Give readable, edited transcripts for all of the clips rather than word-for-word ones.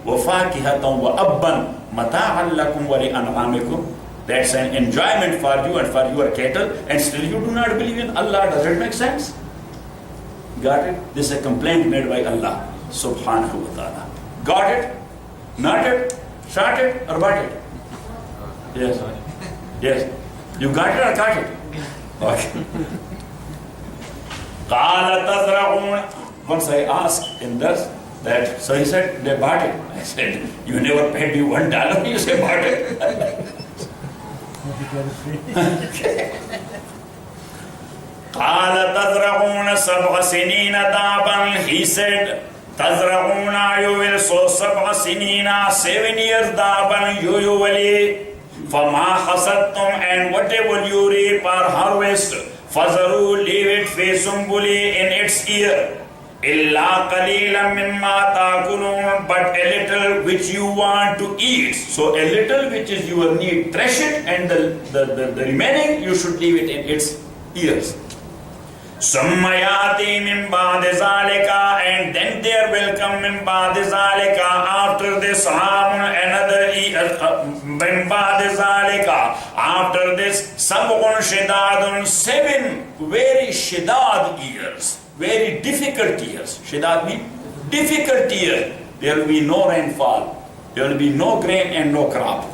وَفَاكِهَةً وَأَبًّا مَتَاعًا لَكُمْ وَلِأَنْعَامِكُمْ. That's an enjoyment for you and for your cattle, and still you do not believe in Allah. Does it make sense? Got it? This is a complaint made by Allah subhanahu wa ta'ala. Got it? Not it? Shot it or what it? Yes. Yes. You got it or got it? Okay. قَالَ تَزْرَعُونَ. Once I asked in this, that, so he said, they bought it. I said, you never paid me $1, you say bought it. قَالَ تَزْرَعُونَ سَبْعَ سِنِينَ دَابًا. He said, تَزْرَعُونَ, you will sow سَبْعَ سِنِينَ, 7 years دَابًا, you will. فَمَا حَصَدْتُمْ, and whatever you reap or harvest, فَذَرُوا, leave it فِي سُنبُلِهِ, in its year. إِلَّا قَلِيلًا مِمَّا تَأْكُلُونَ, but a little which you want to eat. So a little which is your need, thresh it, and the remaining you should leave it in its ears. ثُمَّ يَأْتِي مِن بَعْدِ ذَلِكَ, and then there will come مِن بَعْدِ ذَلِكَ, after this another year, مِن بَعْدِ ذَلِكَ, after this سَبْعٌ شِدَادٌ, 7 very shidad years, very difficult years. Shidad means difficult years. There will be no rainfall, there will be no grain and no crop.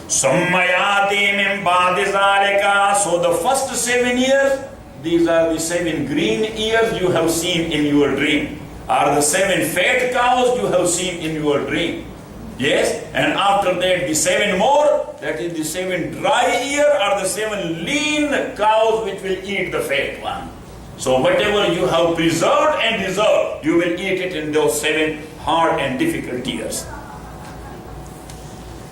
ثُمَّ يَأْتِي مِن بَعْدِ ذَلِكَ, so the first 7 years, these are the 7 green ears you have seen in your dream, or the 7 fat cows you have seen in your dream. Yes, and after that the 7 more, that is the 7 dry ear, or the 7 lean cows which will eat the fat one. So whatever you have preserved and reserved, you will eat it in those 7 hard and difficult years.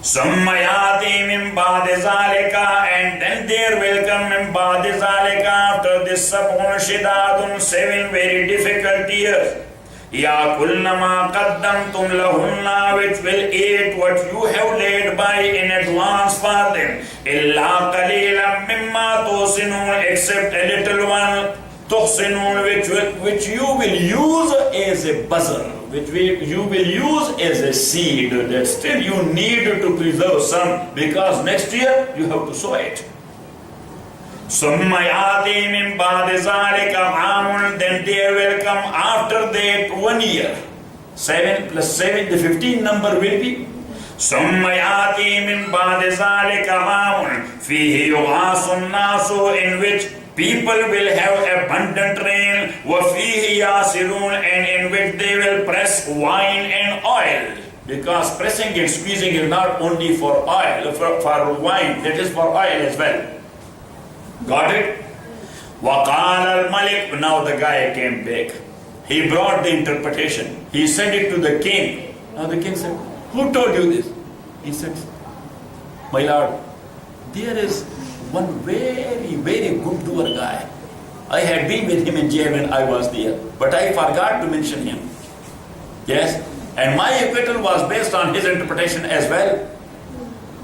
ثُمَّ يَأْتِي مِن بَعْدِ ذَلِكَ, and then there will come مِن بَعْدِ ذَلِكَ, after this سَبْعٌ شِدَادٌ, 7 very difficult years. يَأْكُلْنَ مَا قَدَّمْتُمْ لَهُنَّ, which will eat what you have laid by in advance for them. إِلَّا قَلِيلًا مِمَّا تُحْسِنُونَ, except a little one, تُحْسِنُونَ, which you will use as a buzzer, which you will use as a seed, that still you need to preserve some, because next year you have to sow it. ثُمَّ يَأْتِي مِن بَعْدِ ذَلِكَ عَامٌ, then there will come after that 1 year. 7 plus 7, the 15 number will be. ثُمَّ يَأْتِي مِن بَعْدِ ذَلِكَ عَامٌ فِيهِ يُغَاثُ النَّاسُ, in which people will have abundant rain, وَفِيهِ يَعْصِرُونَ, and in which they will press wine and oil. Because pressing and squeezing is not only for oil, for wine, that is for oil as well. Got it? وَقَالَ الْمَلِكُ, now the guy came back. He brought the interpretation. He sent it to the king. Now the king said, who told you this? He said, my lord, there is one very, very good doer guy. I had been with him in jail when I was there, but I forgot to mention him. Yes? And my acquittal was based on his interpretation as well.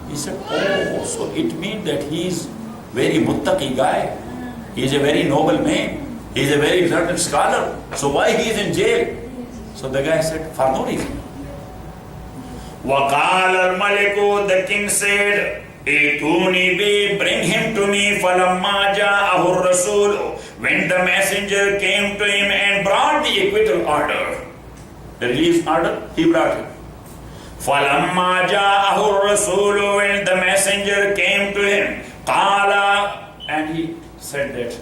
He said, oh, so it means that he is very muttaqi guy. He is a very noble man. He is a very learned scholar. So why he is in jail? So the guy said, for no reason. وَقَالَ الْمَلِكُ, the king said, Ituni bi, bring him to me. فَلَمَّا جَاءَهُ الرَّسُولُ, when the messenger came to him and brought the acquittal order, the release order, he brought it. فَلَمَّا جَاءَهُ الرَّسُولُ, when the messenger came to him, قَالَ, and he said that,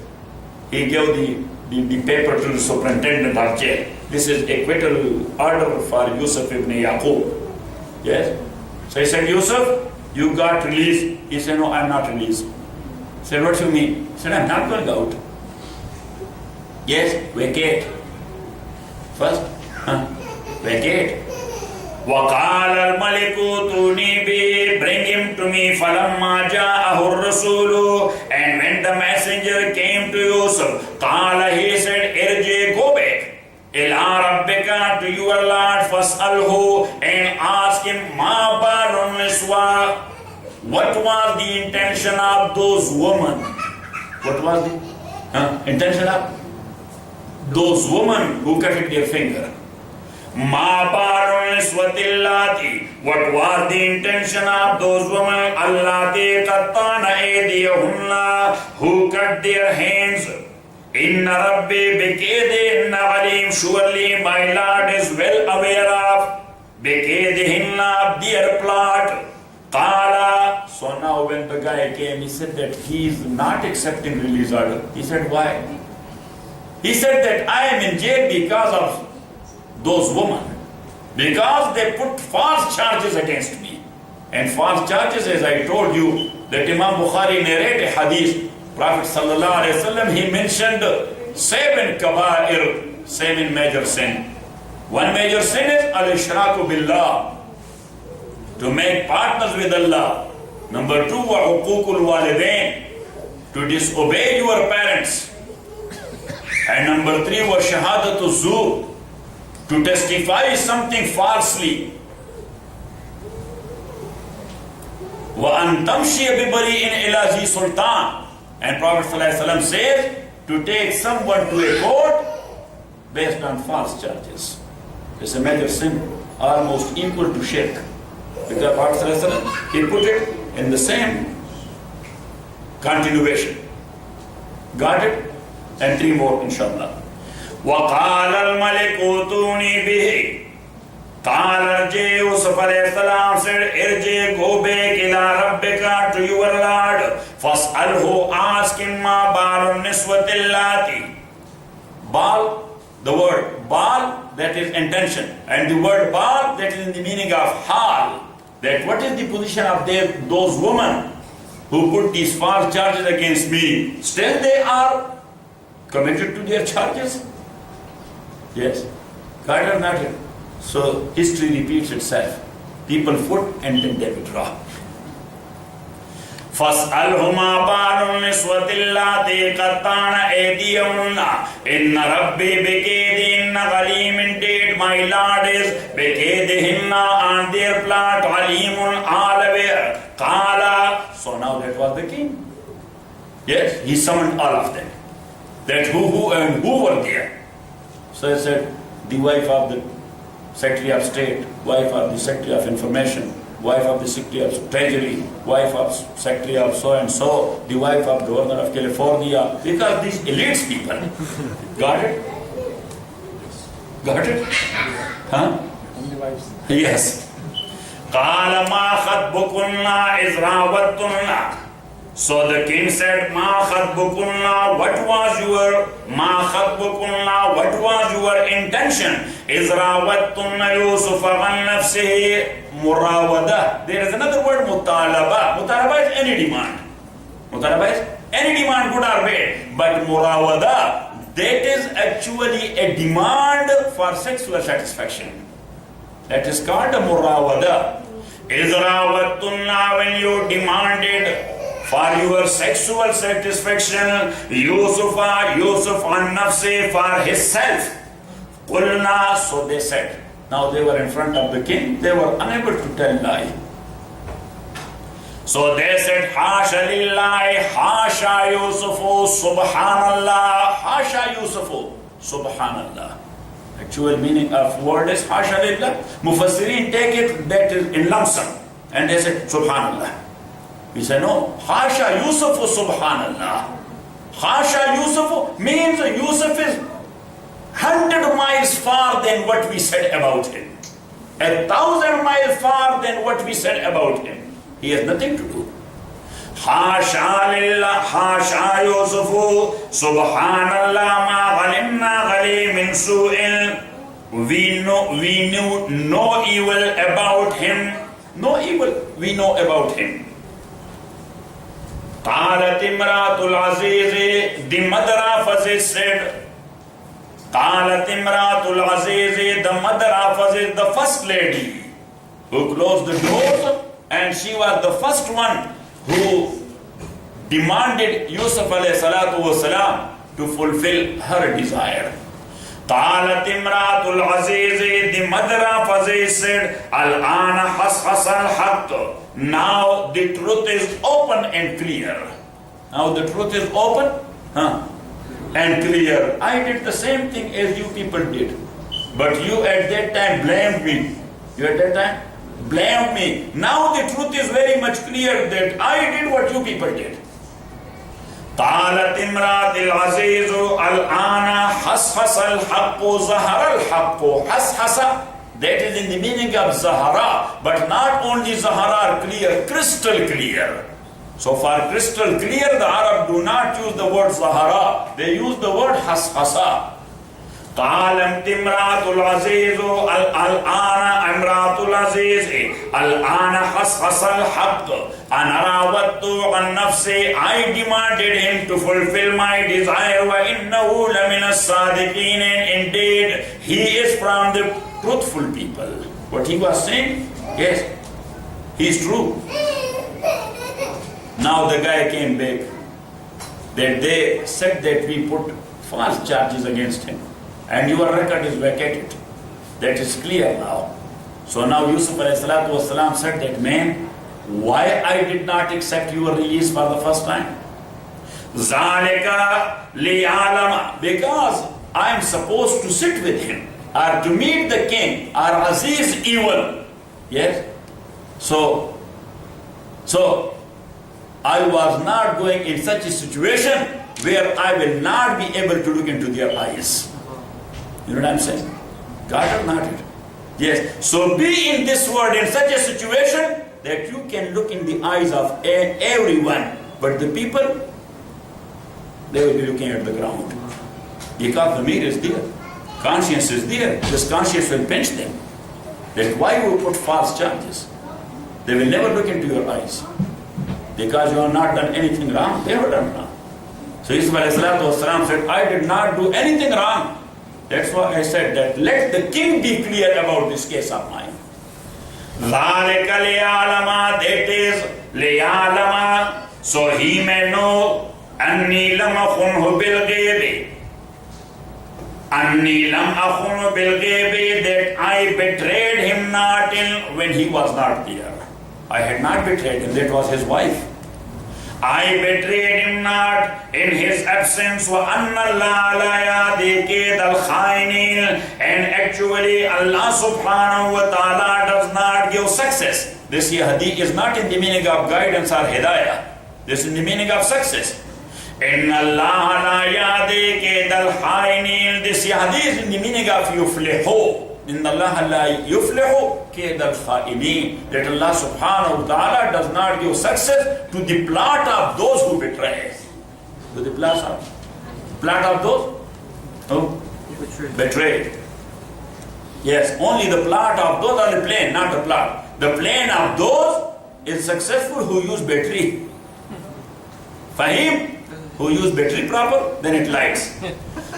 he gave the paper to the superintendent of jail. This is acquittal order for Yusuf ibn Yaqub. Yes? So he said, Yusuf, you got released. He said, no, I'm not released. He said, what do you mean? He said, I'm not going out. Yes, vacate. First, vacate. وَقَالَ الْمَلِكُ تُونِي بِهِ, bring him to me. فَلَمَّا جَاءَهُ الرَّسُولُ, and when the messenger came to Yusuf, قَالَ, he said, Irji, go back. إِلَىٰ رَبِّكَ, to your Lord, فَاسْأَلْهُ, and ask him, مَا بَالُ النِّسْوَىٰ, what was the intention of those women? What was the intention of those women who cut their finger? Ma balun niswatillati. What was the intention of those women? Allati qattana aydiyahunna, who cut their hands. Inna Rabbi bikaydihinna alim. Surely my Lord is well aware of bikaydihinna, their plot. Qala. So now when the guy came, he said that he is not accepting release order. He said, why? He said that I am in jail because of those women. Because they put false charges against me. And false charges, as I told you, that Imam Bukhari narrated a hadith. Prophet sallallahu alaihi wasallam, he mentioned 7 kaba'ir, 7 major sin. One major sin is al-ishraku billah, to make partners with Allah. Number 2, wa uququl walidain, to disobey your parents. And number 3, wa shahadatu zur, to testify something falsely. Wa an tamshi bi bari'in ila zi sultan. And Prophet ﷺ says to take someone to a court based on false charges. It's a major sin, almost equal to shirk. Because Prophet ﷺ, he put it in the same continuation. Got it? And 3 more, inshallah. وَقَالَ الْمَلِكُ أُوتُونِي بِهِ. قال Yusuf alayhi salam said, Irji, go back ila rabbika, to your Lord. Fas'alhu, ask him, ma balun niswatillati. Bal, the word bal, that is intention. And the word bal, that is in the meaning of hal. That what is the position of those women who put these false charges against me? Still they are committed to their charges? Yes. Got it or not it? So history repeats itself. People put and then they withdraw. فَاسْأَلْهُمَا بَالُ النِّسْوَةِ اللَّاتِي قَطَّعْنَ أَيْدِيَهُنَّ إِنَّ رَبِّي بِكَيْدِهِنَّ عَلِيمٌ. Indeed, my Lord is بِكَيْدِهِنَّ, on their plot, عَلِيمٌ, all aware. قَالَ. So now that was the king. Yes, he summoned all of them. That who and who were there. So he said, the wife of the Secretary of State, wife of the Secretary of Information, wife of the Secretary of Treasury, wife of Secretary of so-and-so, the wife of Governor of California, because these elites people. Got it? Got it? Huh? Yes. قَالَ مَا خَطْبُكُنَّا إِذْ رَاوَدتُّنَّا. So the king said, Ma khatbukunna, what was your intention? Izrawattunna Yusuf an nafsihi murawada. There is another word, mutalaba. Mutalaba is any demand. Mutalaba is any demand, good or bad. But murawada, that is actually a demand for sexual satisfaction. That is called a murawada. Izrawattunna, when you demanded for your sexual satisfaction, Yusuf an nafsi, for himself. Qulna, so they said. Now they were in front of the king, they were unable to tell lie. So they said, Hasha lillahi, Hasha Yusufu, Subhanallah, Hasha Yusufu, Subhanallah. Actual meaning of word is Hasha lillah. Mufassirin take it that is in lump sum. And they said, Subhanallah. We say, no, Hasha Yusufu Subhanallah. Hasha Yusufu means Yusuf is 100 miles far than what we said about him. 1,000 miles far than what we said about him. He has nothing to do. Hasha lillah, Hasha Yusufu, Subhanallah, ma ghalimna ghali min su'in. We knew no evil about him. No evil we know about him. قالت امرأة العزيز, the mother of Aziz said, قالت امرأة العزيز, the mother of Aziz, the first lady who closed the doors, and she was the first one who demanded Yusuf alayhi salatu wasalam to fulfill her desire. قالت امرأة العزيز, the mother of Aziz said, الآن حصحص الحق. Now the truth is open and clear. Now the truth is open and clear. I did the same thing as you people did. But you at that time blamed me. You at that time blamed me. Now the truth is very much clear that I did what you people did. قالت امرأة العزيز الآن حصحص الحق ظهر الحق. حصحص, that is in the meaning of Zahara, but not only Zahara are clear, crystal clear. So for crystal clear, the Arab do not use the word Zahara, they use the word Hasasa. قالت امرأة العزيز الآن امرأة العزيز الآن حصحص الحق أنا راودته عن نفسي. I demanded him to fulfill my desire وإنه لمن الصادقين, and indeed he is from the truthful people. What he was saying, yes, he is true. Now the guy came back that they said that we put false charges against him and your record is vacated. That is clear now. So now Yusuf ﷺ said that, man, why I did not accept your release for the first time? Zalika liya'lama, because I am supposed to sit with him or to meet the king or Aziz even. Yes? So I was not going in such a situation where I will not be able to look into their eyes. You know what I'm saying? God or not it? Yes. So be in this world in such a situation that you can look in the eyes of everyone. But the people, they will be looking at the ground. Because the mirror is there. Conscience is there. This conscience will pinch them. That why you put false charges? They will never look into your eyes. Because you have not done anything wrong, they have done wrong. So Yusuf ﷺ said, I did not do anything wrong. That's why I said that let the king be clear about this case of mine. ذَلِكَ لِيَعْلَمَ, that is لِيَعْلَمَ, so he may know أَنِّي لَمْ أَخُنْهُ بِالْغَيْبِ. أَنِّي لَمْ أَخُنْهُ بِالْغَيْبِ, that I betrayed him not when he was not there. I had not betrayed him, that was his wife. I betrayed him not in his absence. وَأَنَّ اللَّهَ لَا يَهْدِي كَيْدَ الْخَائِنِينَ, and actually Allah subhanahu wa ta'ala does not give success. This yahdi is not in the meaning of guidance or hidayah. This is in the meaning of success. إِنَّ اللَّهَ لَا يَهْدِي كَيْدَ الْخَائِنِينَ, this yahdi is in the meaning of yuflihu. إِنَّ اللَّهَ لَا يُفْلِحُ كَيْدَ الْخَائِنِينَ, that Allah subhanahu wa ta'ala does not give success to the plot of those who betray. To the plot of those who betray. Yes, only the plot of those are the plan, not the plot. The plan of those is successful who use battery. Fahim? Who use battery proper, then it lights.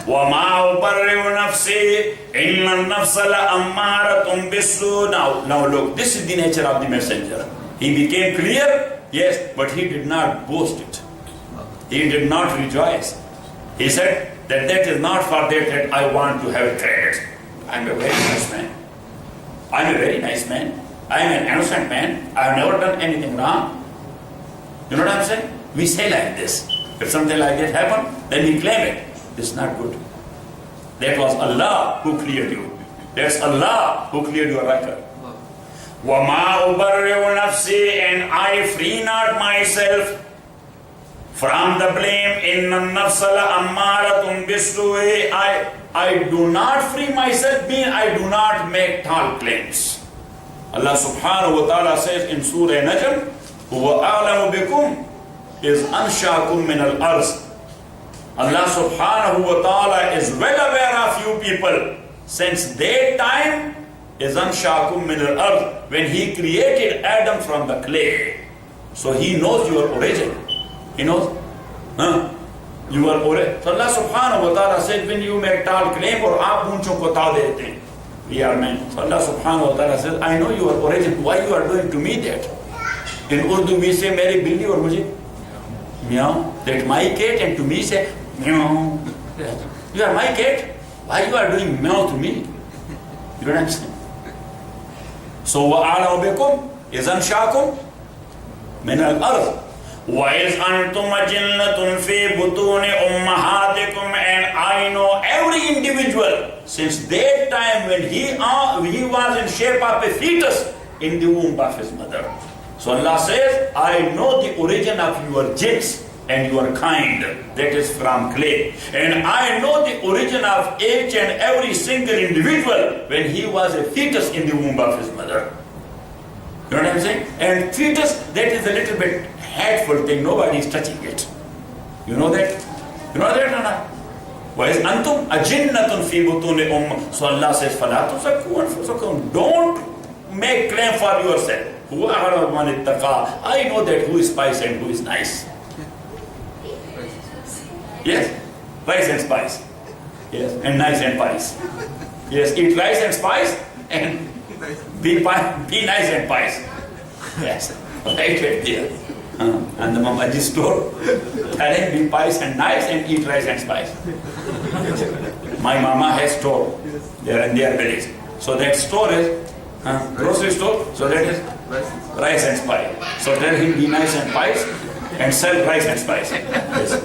وَمَا أُبَرِّئُ نَفْسِي إِنَّ النَّفْسَ لَأَمَّارَةٌ بِالسُّوءِ. Now look, this is the nature of the messenger. He became clear, yes, but he did not boast it. He did not rejoice. He said that is not for that I want to have credit. I'm a very nice man. I'm a very nice man. I'm an innocent man. I have never done anything wrong. You know what I'm saying? We say like this. If something like that happened, then we claim it. This is not good. That was Allah who cleared you. That's Allah who cleared your record. وَمَا أُبَرِّئُ نَفْسِي, and I free not myself from the blame. إِنَّ النَّفْسَ لَأَمَّارَةٌ بِالسُّوءِ, I do not free myself, meaning I do not make tall claims. Allah subhanahu wa ta'ala says in Surah Najm, هُوَ أَعْلَمُ بِكُمْ is أَنْشَأَكُمْ مِنَ الْأَرْضِ. Allah subhanahu wa ta'ala is well aware of you people. Since that time is أَنْشَأَكُمْ مِنَ الْأَرْضِ, when he created Adam from the clay. So he knows your origin. He knows your origin. So Allah subhanahu wa ta'ala said, when you make tall claim or aap unchon ko ta dete hain, we are men. So Allah subhanahu wa ta'ala says, I know your origin. Why you are doing to me that? In Urdu we say, Meri billi aur mujhe meow. That my cat, and to me say meow. You are my cat. Why you are doing meow to me? You don't understand. So وَأَعْلَمُ بِكُمْ إِذْ أَنْشَأَكُمْ مِنَ الْأَرْضِ وَإِذْ أَنْتُمْ أَجِنَّةٌ فِي بُطُونِ أُمَّهَاتِكُمْ, and I know every individual since that time when he was in shape of a fetus in the womb of his mother. So Allah says, I know the origin of your genes and your kind, that is from clay. And I know the origin of each and every single individual when he was a fetus in the womb of his mother. You know what I'm saying? And fetus, that is a little bit hateful thing. Nobody is touching it. You know that? You know that or not? وَإِذْ أَنْتُمْ أَجِنَّةٌ فِي بُطُونِ أُمَّ. So Allah says, فَلَا تُزَكُّوا أَنفُسَكُمْ. Don't make claim for yourself. Whoever man ittaqa. I know that who is spice and who is nice. Yes? Rice and spice. Yes? And nice and pious. Yes, eat rice and spice and be nice and pious. Yes, right there. And the Mamaji store, telling be pious and nice and eat rice and spice. My mama has store there in their village. So that store is grocery store. So that is rice and spice. So tell him be nice and pious and sell rice and spice. Yes.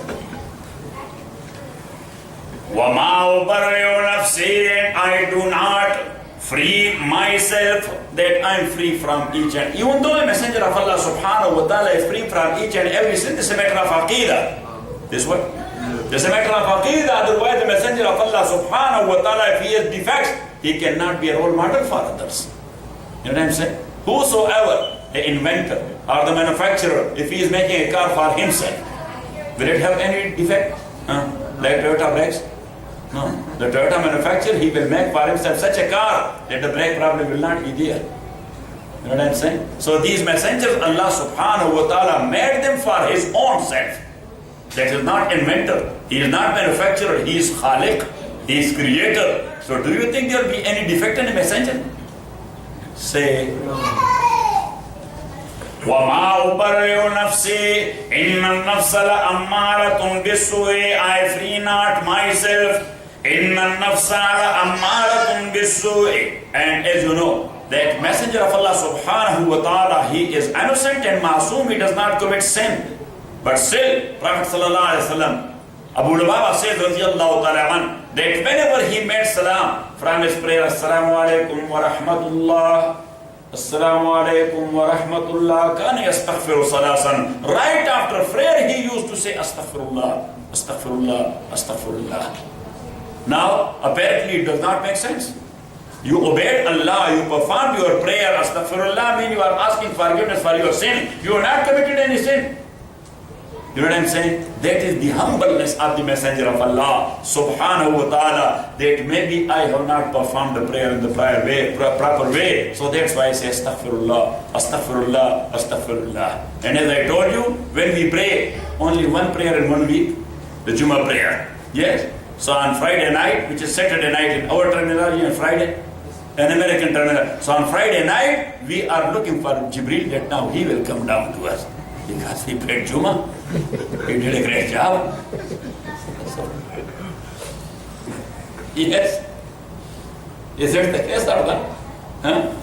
وَمَا أُبَرِّئُ نَفْسِي, I do not free myself that I am free from each and, even though the Messenger of Allah subhanahu wa ta'ala is free from each and every sin, this is a matter of aqidah. This what? This is a matter of aqidah. Otherwise the Messenger of Allah subhanahu wa ta'ala, if he has defects, he cannot be a role model for others. You know what I'm saying? Whosoever, the inventor or the manufacturer, if he is making a car for himself, will it have any defect? Like Toyota brakes? No. The Toyota manufacturer, he will make for himself such a car that the brake problem will not be there. You know what I'm saying? So these messengers, Allah subhanahu wa ta'ala made them for his own self. That is not inventor. He is not manufacturer. He is khaliq. He is creator. So do you think there will be any defect in a messenger? Say, وَمَا أُبَرِّئُ نَفْسِي إِنَّ النَّفْسَ لَأَمَّارَةٌ بِالسُّوءِ, I free not myself. إِنَّ النَّفْسَ لَأَمَّارَةٌ بِالسُّوءِ. And as you know, that Messenger of Allah subhanahu wa ta'ala, he is innocent and masoom, he does not commit sin. But still, Prophet sallallahu alayhi wa sallam, Abu Lubaba says, radiyallahu ta'ala an, that whenever he made salam from his prayer, Assalamu alaikum wa rahmatullah, Assalamu alaikum wa rahmatullah, kana yastaghfiru salasan. Right after prayer, he used to say Astaghfirullah, Astaghfirullah, Astaghfirullah. Now, apparently it does not make sense. You obeyed Allah, you performed your prayer, Astaghfirullah means you are asking forgiveness for your sin. You have not committed any sin. You know what I'm saying? That is the humbleness of the Messenger of Allah subhanahu wa ta'ala, that maybe I have not performed the prayer in the proper way. So that's why I say Astaghfirullah, Astaghfirullah, Astaghfirullah. And as I told you, when we pray, only one prayer in 1 week, the Jummah prayer. Yes? So on Friday night, which is Saturday night in our terminology, and Friday, an American terminology. So on Friday night, we are looking for Jibreel, that now he will come down to us. Because he prayed Jummah. He did a great job. Yes. Is that the case or not? Huh?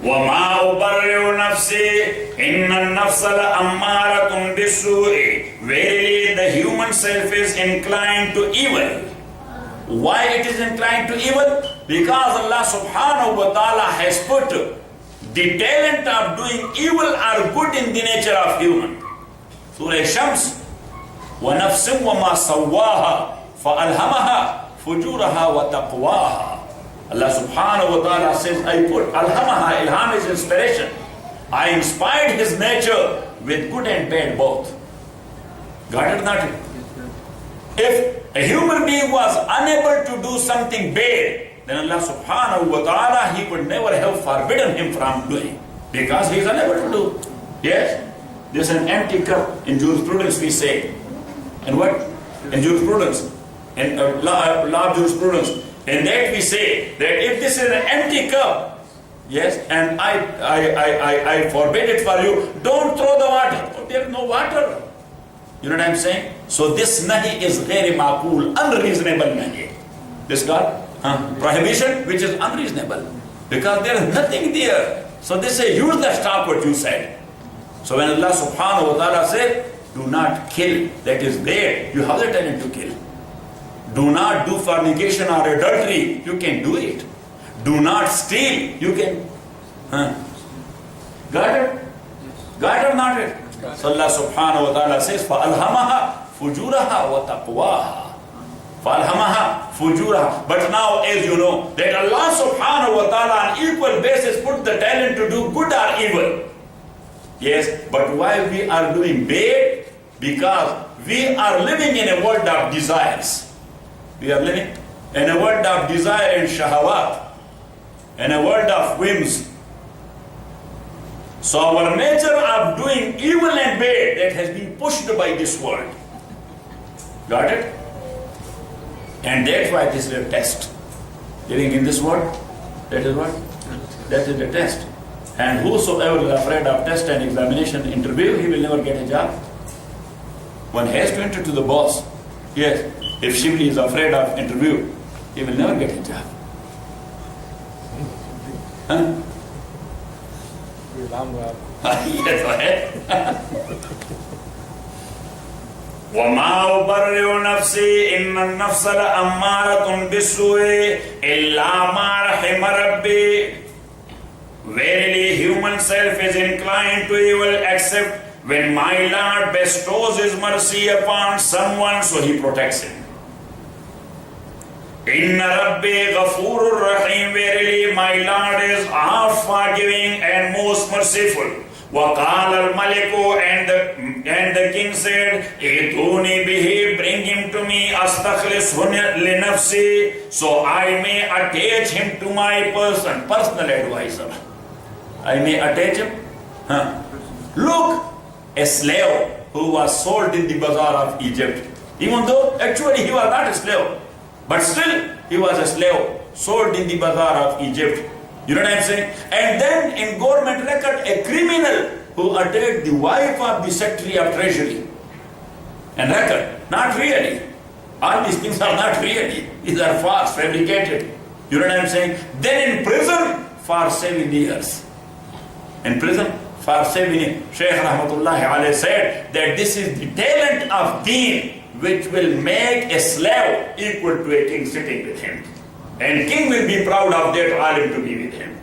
وَمَا أُبَرِّئُ نَفْسِي إِنَّ النَّفْسَ لَأَمَّارَةٌ بِالسُّوءِ. Verily the human self is inclined to evil. Why it is inclined to evil? Because Allah subhanahu wa ta'ala has put the talent of doing evil or good in the nature of human. Surah Shams, وَنَفْسٍ وَمَا سَوَّاهَا فَأَلْهَمَهَا فُجُورَهَا وَتَقْوَاهَا. Allah subhanahu wa ta'ala says, I put alhamaha, ilham is inspiration. I inspired his nature with good and bad both. Got it not? If a human being was unable to do something bad, then Allah subhanahu wa ta'ala, he would never have forbidden him from doing, because he is unable to do. Yes? This is an empty cup. In jurisprudence we say. And what? In jurisprudence. In law of jurisprudence. In that we say that if this is an empty cup, yes, and I forbid it for you, don't throw the water. Oh, there is no water. You know what I'm saying? So this nahi is very maqool, unreasonable nahi. This God? Prohibition which is unreasonable, because there is nothing there. So they say, use the stop what you said. So when Allah subhanahu wa ta'ala said, do not kill, that is bad, you have the talent to kill. Do not do fornication or adultery. You can do it. Do not steal. You can. Got it? Got it or not it? So Allah subhanahu wa ta'ala says, فَأَلْهَمَهَا فُجُورَهَا وَتَقْوَاهَا. فَأَلْهَمَهَا فُجُورَهَا. But now, as you know, that Allah subhanahu wa ta'ala on equal basis put the talent to do good or evil. Yes, but why we are doing bad? Because we are living in a world of desires. We are living in a world of desire and shahawat, in a world of whims. So our nature of doing evil and bad, that has been pushed by this world. Got it? And that's why this is a test. Living in this world, that is what? That is the test. And whosoever is afraid of test and examination interview, he will never get a job. One has to enter to the boss. Yes, if Shivli is afraid of interview, he will never get a job. Huh? Yes, go ahead. وَمَا أُبَرِّئُ نَفْسِي إِنَّ النَّفْسَ لَأَمَّارَةٌ بِالسُّوءِ إِلَّا مَا رَحِمَ رَبِّي. Verily, human self is inclined to evil except when my Lord bestows His mercy upon someone, so He protects him. Inna Rabbi Ghafurur Rahim. Verily, my Lord is oft forgiving and most merciful. وَقَالَ الْمَلِكُ, and the king said, إِتُونِي بِهِ, bring him to me, أَسْتَخْلِصْهُ لِنَفْسِي, so I may attach him to my person, personal advisor. I may attach him. Look, a slave who was sold in the bazaar of Egypt, even though actually he was not a slave, but still he was a slave, sold in the bazaar of Egypt. You know what I'm saying? And then in government record, a criminal who attacked the wife of the Secretary of Treasury. And record, not really. All these things are not really. These are false, fabricated. You know what I'm saying? Then in prison for 7 years. In prison for 7 years. Shaykh Rahmatullahi alayhi said that this is the talent of deen which will make a slave equal to a king sitting with him. And king will be proud of that alim to be with him.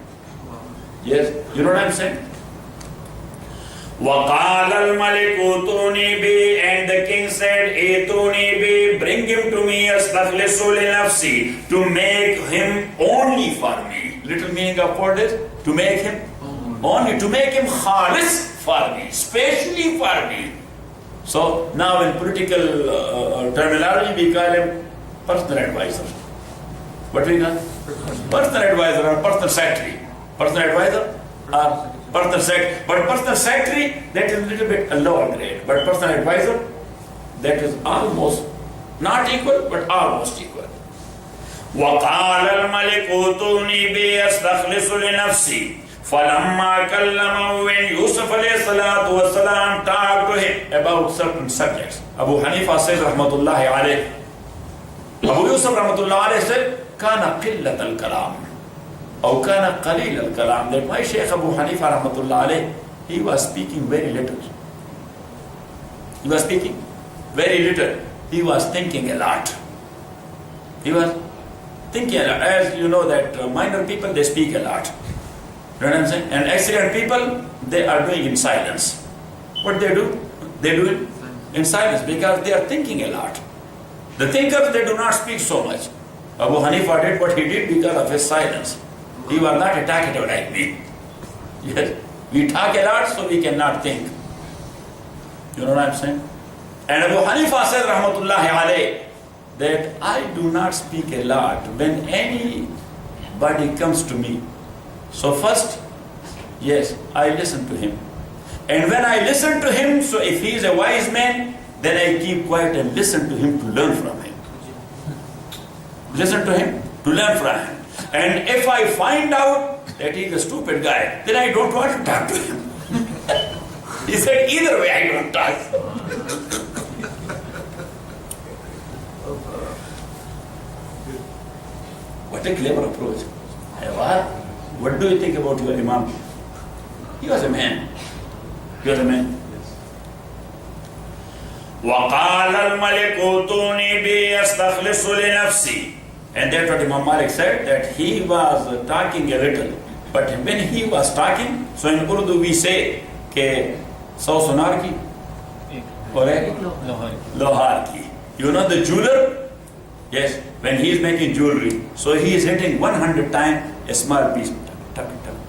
Yes, you know what I'm saying? وَقَالَ الْمَلِكُ ائْتُونِي بِهِ, and the king said, ائْتُونِي بِهِ, bring him to me, أَسْتَخْلِصُ لِنَفْسِي, to make him only for me. Little meaning of word is to make him only, to make him khalis for me, specially for me. So now in political terminology we call him personal advisor. What we call? Personal advisor or personal secretary. Personal advisor or personal secretary. But personal secretary, that is a little bit a lower grade. But personal advisor, that is almost not equal, but almost equal. وَقَالَ الْمَلِكُ ائْتُونِي بِهِ أَسْتَخْلِصُ لِنَفْسِي. فَلَمَّا كَلَّمَهُ, when Yusuf alayhi salatu wasalam talked to him about certain subjects. Abu Hanifa says, rahmatullahi alayhi, Abu Yusuf rahmatullahi alayhi said, كَانَ قِلَّةَ الْكَلَامِ أو كَانَ قَلِيلَ الْكَلَامِ. That my Shaykh Abu Hanifa rahmatullahi alayhi, he was speaking very little. He was speaking very little. He was thinking a lot. He was thinking a lot. As you know that minor people, they speak a lot. You know what I'm saying? And excellent people, they are doing in silence. What they do? They do it in silence because they are thinking a lot. The thinkers, they do not speak so much. Abu Hanifa did what he did because of his silence. He was not a talkative like me. Yes, we talk a lot so we cannot think. You know what I'm saying? And Abu Hanifa said, rahmatullahi alayhi, that I do not speak a lot when anybody comes to me. So first, yes, I listen to him. And when I listen to him, so if he is a wise man, then I keep quiet and listen to him to learn from him. Listen to him to learn from him. And if I find out that he is a stupid guy, then I don't want to talk to him. He said, either way I don't talk. What a clever approach. What do you think about your Imam? He was a man. He was a man. وَقَالَ الْمَلِكُ أُوتُونِي بِهِ أَسْتَخْلِصُ لِنَفْسِي. And that's what Imam Malik said, that he was talking a little. But when he was talking, so in Urdu we say, ke 100 sunar ki or lohar ki. You know the jeweler? Yes, when he is making jewelry, so he is hitting 100 times a small piece. Tuck, tuck, tuck.